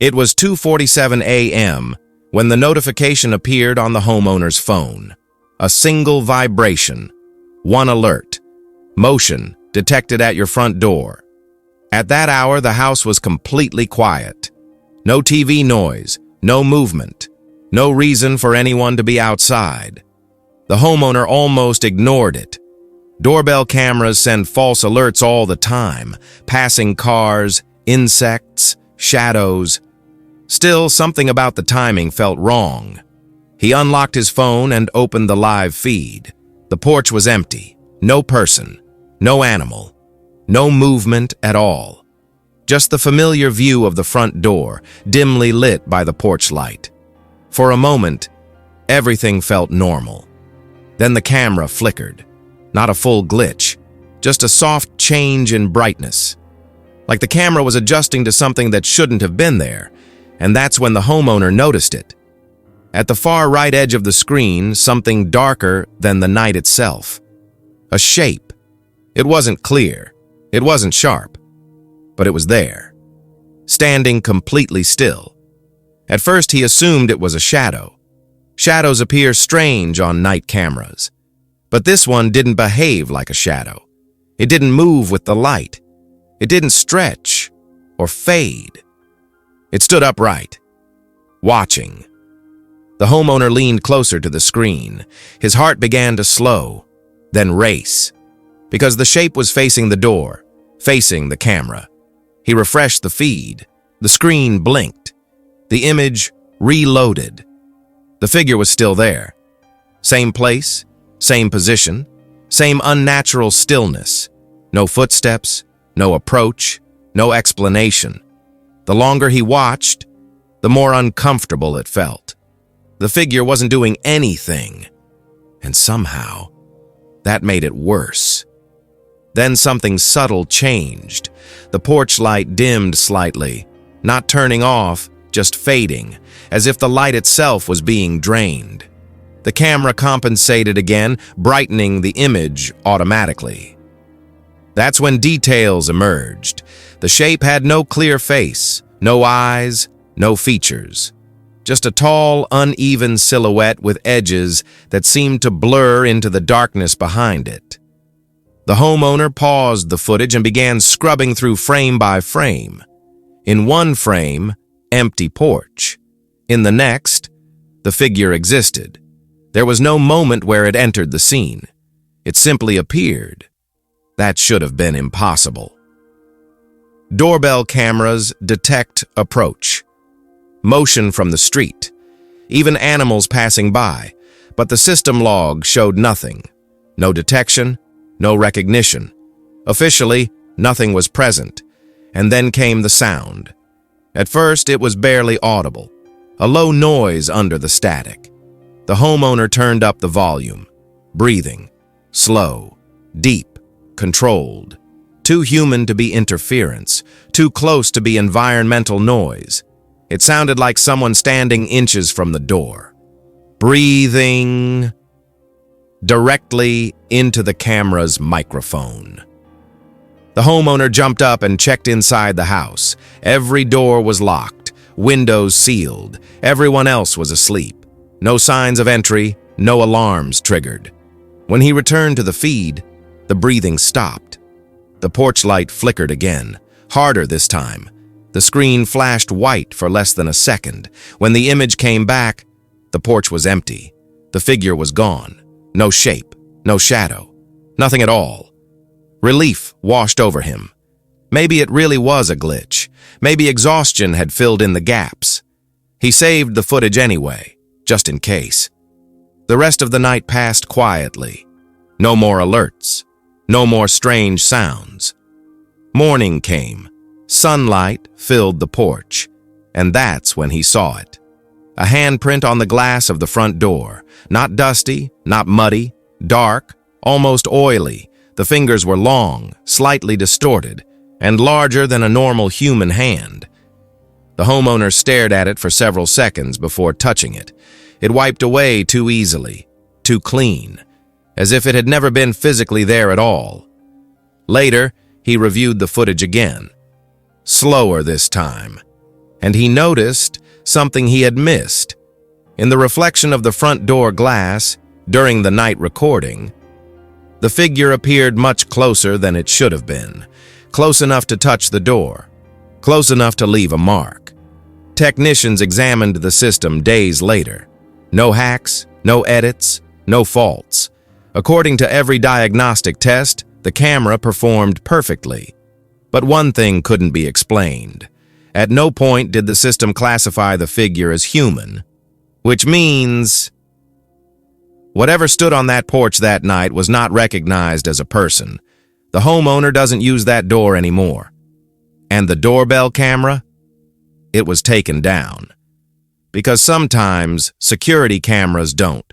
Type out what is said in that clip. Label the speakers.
Speaker 1: It was 2:47 a.m. when the notification appeared on the homeowner's phone. A single vibration, one alert. Motion detected at your front door. At that hour, the house was completely quiet. No TV noise, no movement, no reason for anyone to be outside. The homeowner almost ignored it. Doorbell cameras send false alerts all the time, passing cars, insects, shadows. Still, something about the timing felt wrong. He unlocked his phone and opened the live feed. The porch was empty. No person, no animal, no movement at all. Just the familiar view of the front door, dimly lit by the porch light. For a moment, everything felt normal. Then the camera flickered. Not a full glitch, just a soft change in brightness. Like the camera was adjusting to something that shouldn't have been there, and that's when the homeowner noticed it. At the far right edge of the screen, something darker than the night itself. A shape. It wasn't clear. It wasn't sharp. But it was there, standing completely still. At first, he assumed it was a shadow. Shadows appear strange on night cameras. But this one didn't behave like a shadow. It didn't move with the light. It didn't stretch or fade. It stood upright, watching. The homeowner leaned closer to the screen. His heart began to slow, then race, because the shape was facing the door, facing the camera. He refreshed the feed. The screen blinked. The image reloaded. The figure was still there. Same place, same position, same unnatural stillness. No footsteps, no approach, no explanation. The longer he watched, the more uncomfortable it felt. The figure wasn't doing anything, and somehow, that made it worse. Then something subtle changed. The porch light dimmed slightly, not turning off, just fading, as if the light itself was being drained. The camera compensated again, brightening the image automatically. That's when details emerged. The shape had no clear face, no eyes, no features. Just a tall, uneven silhouette with edges that seemed to blur into the darkness behind it. The homeowner paused the footage and began scrubbing through frame by frame. In one frame, empty porch. In the next, the figure existed. There was no moment where it entered the scene. It simply appeared. That should have been impossible. Doorbell cameras detect approach. Motion from the street. Even animals passing by. But the system log showed nothing. No detection, no recognition. Officially, nothing was present. And then came the sound. At first, it was barely audible. A low noise under the static. The homeowner turned up the volume. Breathing. Slow. Deep. Controlled. Too human to be interference. Too close to be environmental noise. It sounded like someone standing inches from the door. Breathing directly into the camera's microphone. The homeowner jumped up and checked inside the house. Every door was locked, windows sealed. Everyone else was asleep. No signs of entry, no alarms triggered. When he returned to the feed, the breathing stopped. The porch light flickered again, harder this time. The screen flashed white for less than a second. When the image came back, the porch was empty. The figure was gone. No shape, no shadow, nothing at all. Relief washed over him. Maybe it really was a glitch. Maybe exhaustion had filled in the gaps. He saved the footage anyway, just in case. The rest of the night passed quietly. No more alerts. No more strange sounds. Morning came. Sunlight filled the porch, and that's when he saw it. A handprint on the glass of the front door. Not dusty, not muddy, dark, almost oily. The fingers were long, slightly distorted, and larger than a normal human hand. The homeowner stared at it for several seconds before touching it. It wiped away too easily, too clean, as if it had never been physically there at all. Later, he reviewed the footage again. Slower this time. and he noticed something he had missed. In the reflection of the front door glass during the night recording, the figure appeared much closer than it should have been, close enough to touch the door, close enough to leave a mark. Technicians examined the system days later. No hacks, no edits, no faults. According to every diagnostic test, the camera performed perfectly. But one thing couldn't be explained. At no point did the system classify the figure as human, which means whatever stood on that porch that night was not recognized as a person. The homeowner doesn't use that door anymore. And the doorbell camera? It was taken down. Because sometimes security cameras don't.